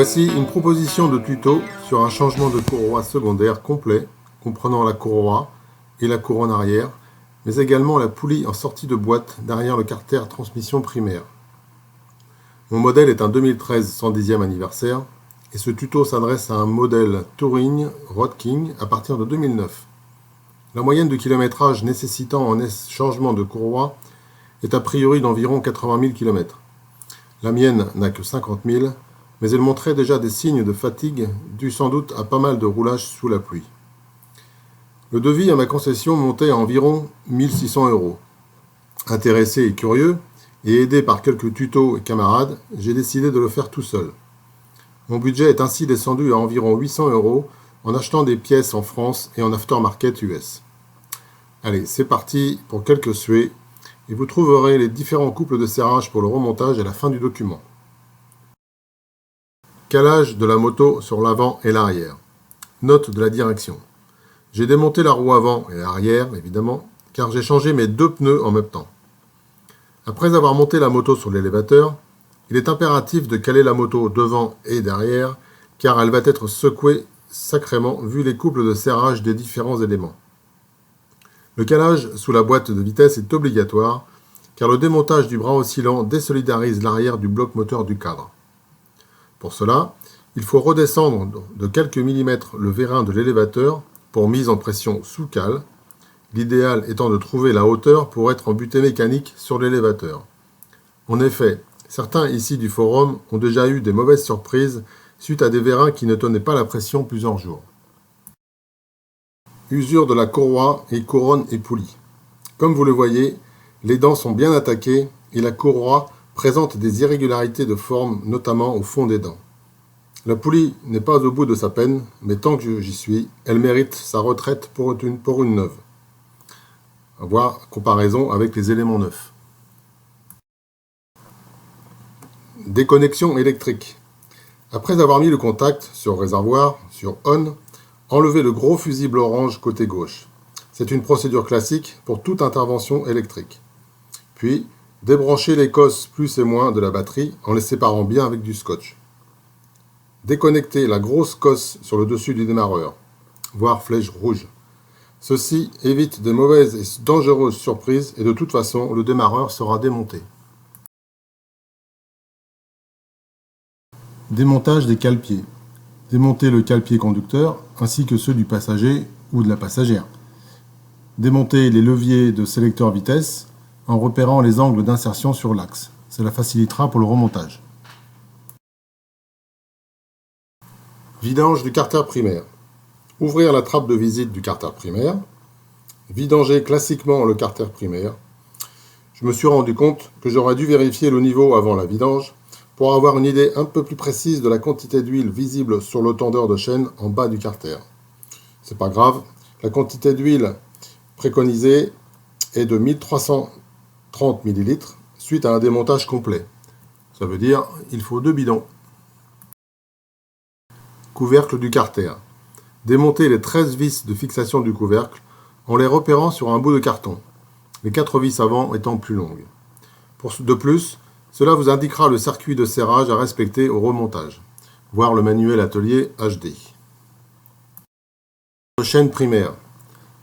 Voici une proposition de tuto sur un changement de courroie secondaire complet, comprenant la courroie et la couronne arrière, mais également la poulie en sortie de boîte derrière le carter transmission primaire. Mon modèle est un 2013 110e anniversaire, et ce tuto s'adresse à un modèle Touring Road King à partir de 2009. La moyenne de kilométrage nécessitant un changement de courroie est a priori d'environ 80 000 km. La mienne n'a que 50 000, mais elle montrait déjà des signes de fatigue dus sans doute à pas mal de roulage sous la pluie. Le devis à ma concession montait à environ 1600 €. Intéressé et curieux, et aidé par quelques tutos et camarades, j'ai décidé de le faire tout seul. Mon budget est ainsi descendu à environ 800 € en achetant des pièces en France et en aftermarket US. Allez, c'est parti pour quelques suées, et vous trouverez les différents couples de serrage pour le remontage à la fin du document. Calage de la moto sur l'avant et l'arrière. Note de la direction. J'ai démonté la roue avant et arrière, évidemment, car j'ai changé mes deux pneus en même temps. Après avoir monté la moto sur l'élévateur, il est impératif de caler la moto devant et derrière, car elle va être secouée sacrément vu les couples de serrage des différents éléments. Le calage sous la boîte de vitesse est obligatoire, car le démontage du bras oscillant désolidarise l'arrière du bloc moteur du cadre. Pour cela, il faut redescendre de quelques millimètres le vérin de l'élévateur pour mise en pression sous cale, l'idéal étant de trouver la hauteur pour être en butée mécanique sur l'élévateur. En effet, certains ici du forum ont déjà eu des mauvaises surprises suite à des vérins qui ne tenaient pas la pression plusieurs jours. Usure de la courroie et couronne et poulie. Comme vous le voyez, les dents sont bien attaquées et la courroie présente des irrégularités de forme, notamment au fond des dents. La poulie n'est pas au bout de sa peine, mais tant que j'y suis, elle mérite sa retraite pour une neuve. À voir comparaison avec les éléments neufs. Déconnexion électrique. Après avoir mis le contact sur réservoir, sur ON, enlevez le gros fusible orange côté gauche. C'est une procédure classique pour toute intervention électrique. Puis, débranchez les cosses plus et moins de la batterie en les séparant bien avec du scotch. Déconnectez la grosse cosse sur le dessus du démarreur, voire flèche rouge. Ceci évite de mauvaises et dangereuses surprises et de toute façon, le démarreur sera démonté. Démontage des cale-pieds. Démontez le cale-pied conducteur ainsi que ceux du passager ou de la passagère. Démontez les leviers de sélecteur vitesse en repérant les angles d'insertion sur l'axe. Cela facilitera pour le remontage. Vidange du carter primaire. Ouvrir la trappe de visite du carter primaire. Vidanger classiquement le carter primaire. Je me suis rendu compte que j'aurais dû vérifier le niveau avant la vidange pour avoir une idée un peu plus précise de la quantité d'huile visible sur le tendeur de chaîne en bas du carter. C'est pas grave, la quantité d'huile préconisée est de 1330 ml suite à un démontage complet. Ça veut dire il faut 2 bidons. Couvercle du carter. Démontez les 13 vis de fixation du couvercle en les repérant sur un bout de carton, les 4 vis avant étant plus longues. De plus, cela vous indiquera le circuit de serrage à respecter au remontage. Voir le manuel atelier HD. Chaîne primaire.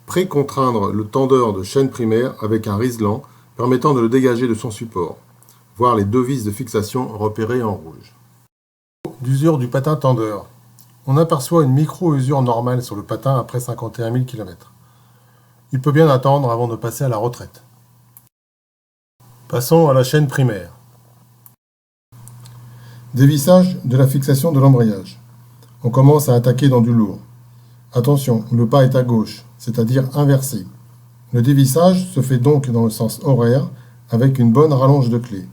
Pré-contraindre le tendeur de chaîne primaire avec un riselant permettant de le dégager de son support. Voir les 2 vis de fixation repérées en rouge. D'usure du patin tendeur. On aperçoit une micro-usure normale sur le patin après 51 000 km. Il peut bien attendre avant de passer à la retraite. Passons à la chaîne primaire. Dévissage de la fixation de l'embrayage. On commence à attaquer dans du lourd. Attention, le pas est à gauche, c'est-à-dire inversé. Le dévissage se fait donc dans le sens horaire avec une bonne rallonge de clé.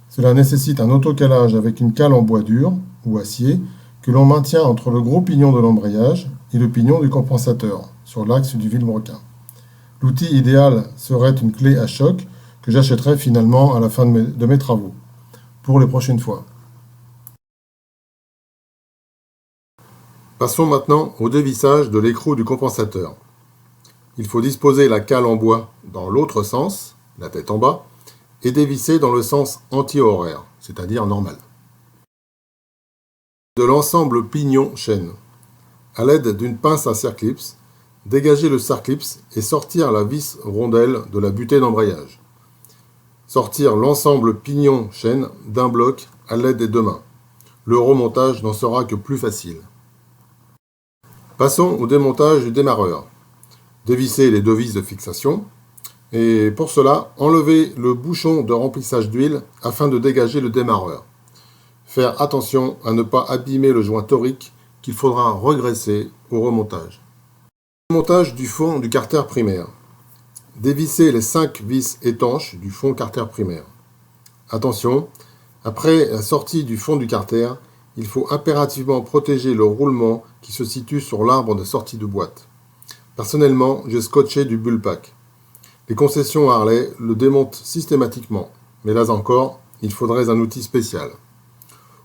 Cela nécessite un autocalage avec une cale en bois dur ou acier que l'on maintient entre le gros pignon de l'embrayage et le pignon du compensateur sur l'axe du vilebrequin. L'outil idéal serait une clé à choc que j'achèterai finalement à la fin de mes travaux, pour les prochaines fois. Passons maintenant au dévissage de l'écrou du compensateur. Il faut disposer la cale en bois dans l'autre sens, la tête en bas, et dévisser dans le sens anti-horaire, c'est-à-dire normal. De l'ensemble pignon-chaîne. À l'aide d'une pince à circlips, dégager le circlips et sortir la vis rondelle de la butée d'embrayage. Sortir l'ensemble pignon-chaîne d'un bloc à l'aide des deux mains. Le remontage n'en sera que plus facile. Passons au démontage du démarreur. Dévisser les deux vis de fixation. Et pour cela, enlever le bouchon de remplissage d'huile afin de dégager le démarreur. Faire attention à ne pas abîmer le joint torique qu'il faudra regresser au remontage. Remontage du fond du carter primaire. Dévisser les 5 vis étanches du fond carter primaire. Attention, après la sortie du fond du carter, il faut impérativement protéger le roulement qui se situe sur l'arbre de sortie de boîte. Personnellement, j'ai scotché du bullpack. Les concessions Harley le démontent systématiquement, mais là encore, il faudrait un outil spécial.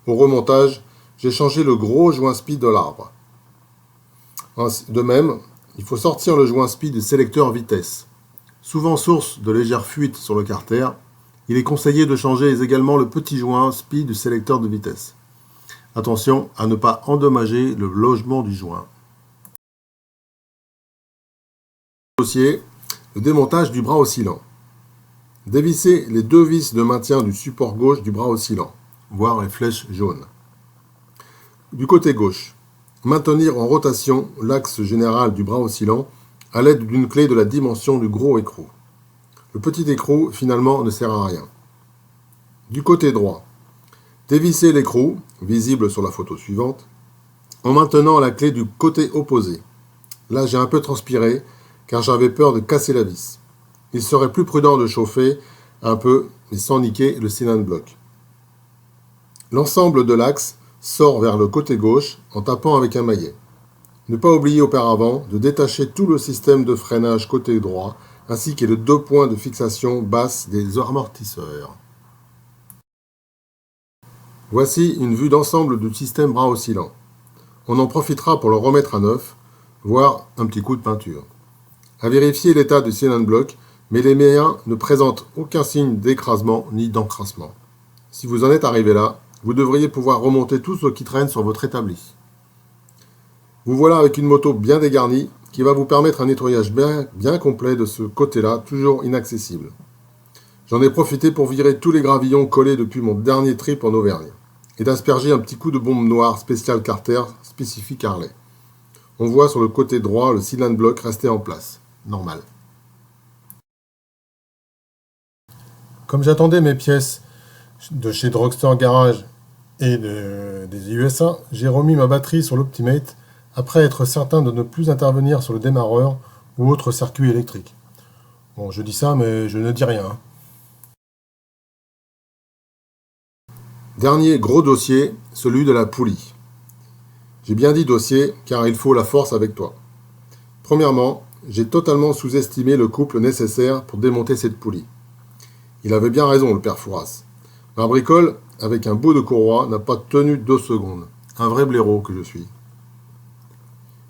Au remontage, j'ai changé le gros joint speed de l'arbre. De même, il faut sortir le joint speed du sélecteur vitesse. Souvent source de légères fuites sur le carter, il est conseillé de changer également le petit joint speed du sélecteur de vitesse. Attention à ne pas endommager le logement du joint. Dossier, le démontage du bras oscillant. Dévisser les deux vis de maintien du support gauche du bras oscillant, voire les flèches jaunes. Du côté gauche, maintenir en rotation l'axe général du bras oscillant à l'aide d'une clé de la dimension du gros écrou. Le petit écrou, finalement, ne sert à rien. Du côté droit, dévisser l'écrou, visible sur la photo suivante, en maintenant la clé du côté opposé. Là, j'ai un peu transpiré, car j'avais peur de casser la vis. Il serait plus prudent de chauffer un peu, mais sans niquer le cylindre bloc. L'ensemble de l'axe sort vers le côté gauche en tapant avec un maillet. Ne pas oublier auparavant de détacher tout le système de freinage côté droit, ainsi que les deux points de fixation basse des amortisseurs. Voici une vue d'ensemble du système bras oscillant. On en profitera pour le remettre à neuf, voire un petit coup de peinture. À vérifier l'état du cylindre bloc, mais les miens ne présentent aucun signe d'écrasement ni d'encrassement. Si vous en êtes arrivé là, vous devriez pouvoir remonter tout ce qui traîne sur votre établi. Vous voilà avec une moto bien dégarnie qui va vous permettre un nettoyage bien complet de ce côté-là, toujours inaccessible. J'en ai profité pour virer tous les gravillons collés depuis mon dernier trip en Auvergne et d'asperger un petit coup de bombe noire spécial Carter spécifique Harley. On voit sur le côté droit le cylindre bloc rester en place. Normal. Comme j'attendais mes pièces de chez Drugstore Garage et des USA, j'ai remis ma batterie sur l'Optimate après être certain de ne plus intervenir sur le démarreur ou autre circuit électrique. Bon, je dis ça, mais je ne dis rien. Dernier gros dossier, celui de la poulie. J'ai bien dit dossier, car il faut la force avec toi. Premièrement, j'ai totalement sous-estimé le couple nécessaire pour démonter cette poulie. Il avait bien raison, le père Fouras. Ma bricole, avec un bout de courroie, n'a pas tenu 2 secondes. Un vrai blaireau que je suis.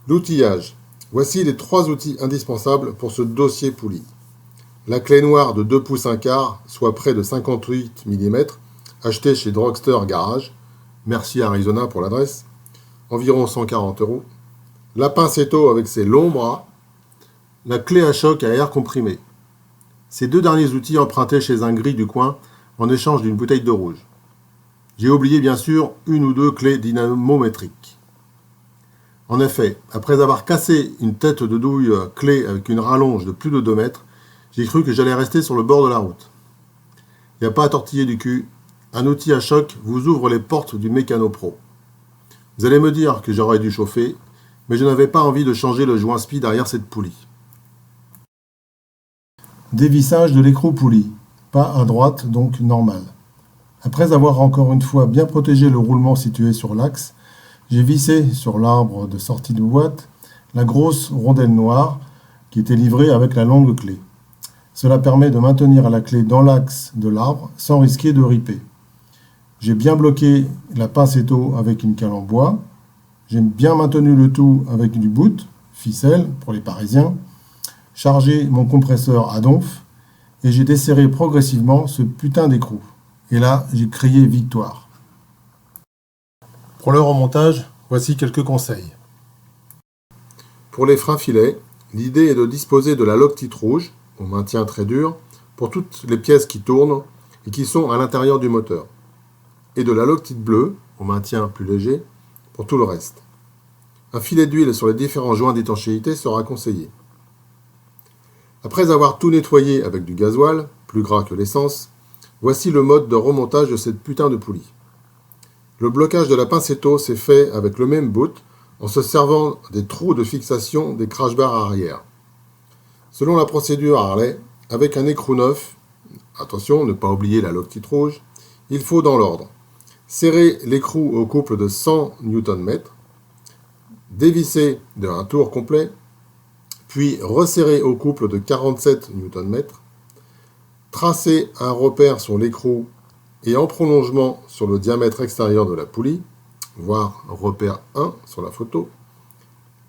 L'outillage. Voici les 3 outils indispensables pour ce dossier poulie. La clé noire de 2 pouces 1/4, soit près de 58 mm, achetée chez Drugstore Garage. Merci Arizona pour l'adresse. Environ 140 €. La pincetto avec ses longs bras. La clé à choc à air comprimé. Ces 2 derniers outils empruntés chez un gris du coin en échange d'une bouteille de rouge. J'ai oublié bien sûr 1 ou 2 clés dynamométriques. En effet, après avoir cassé une tête de douille clé avec une rallonge de plus de 2 mètres, j'ai cru que j'allais rester sur le bord de la route. Il n'y a pas à tortiller du cul, un outil à choc vous ouvre les portes du Mécano Pro. Vous allez me dire que j'aurais dû chauffer, mais je n'avais pas envie de changer le joint speed derrière cette poulie. Dévissage de l'écrou poulie, pas à droite donc normal. Après avoir encore une fois bien protégé le roulement situé sur l'axe, j'ai vissé sur l'arbre de sortie de boîte la grosse rondelle noire qui était livrée avec la longue clé. Cela permet de maintenir la clé dans l'axe de l'arbre sans risquer de riper. J'ai bien bloqué la pincetto avec une cale en bois. J'ai bien maintenu le tout avec du bout, ficelle pour les Parisiens, chargé mon compresseur à donf et j'ai desserré progressivement ce putain d'écrou. Et là, j'ai crié victoire. Pour le remontage, voici quelques conseils. Pour les freins filets, l'idée est de disposer de la loctite rouge, au maintien très dur, pour toutes les pièces qui tournent et qui sont à l'intérieur du moteur, et de la loctite bleue, au maintien plus léger, pour tout le reste. Un filet d'huile sur les différents joints d'étanchéité sera conseillé. Après avoir tout nettoyé avec du gasoil, plus gras que l'essence, voici le mode de remontage de cette putain de poulie. Le blocage de la pincetto s'est fait avec le même bout, en se servant des trous de fixation des crash bars arrière. Selon la procédure Harley, avec un écrou neuf, attention, ne pas oublier la loctite rouge, il faut dans l'ordre serrer l'écrou au couple de 100 Nm, dévisser d'un tour complet, puis resserrer au couple de 47 Nm, tracer un repère sur l'écrou et en prolongement sur le diamètre extérieur de la poulie, voire repère 1 sur la photo,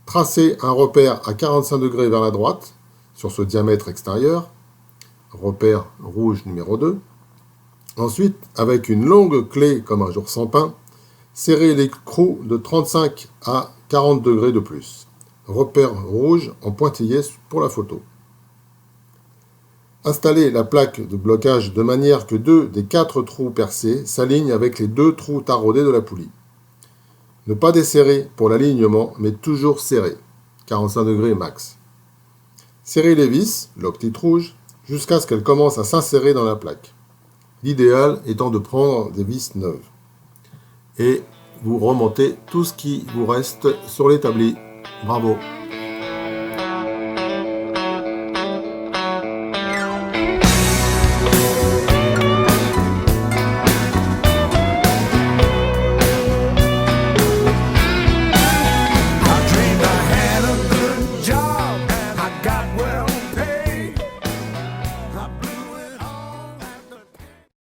tracer un repère à 45 degrés vers la droite sur ce diamètre extérieur, repère rouge numéro 2. Ensuite, avec une longue clé comme un jour sans pain, serrer l'écrou de 35 à 40 degrés de plus, repère rouge en pointillé pour la photo. Installez la plaque de blocage de manière que 2 des 4 trous percés s'alignent avec les 2 trous taraudés de la poulie. Ne pas desserrer pour l'alignement, mais toujours serrer, 45 degrés max. Serrez les vis, loctite rouge, jusqu'à ce qu'elles commencent à s'insérer dans la plaque. L'idéal étant de prendre des vis neuves. Et vous remontez tout ce qui vous reste sur l'établi. Bravo!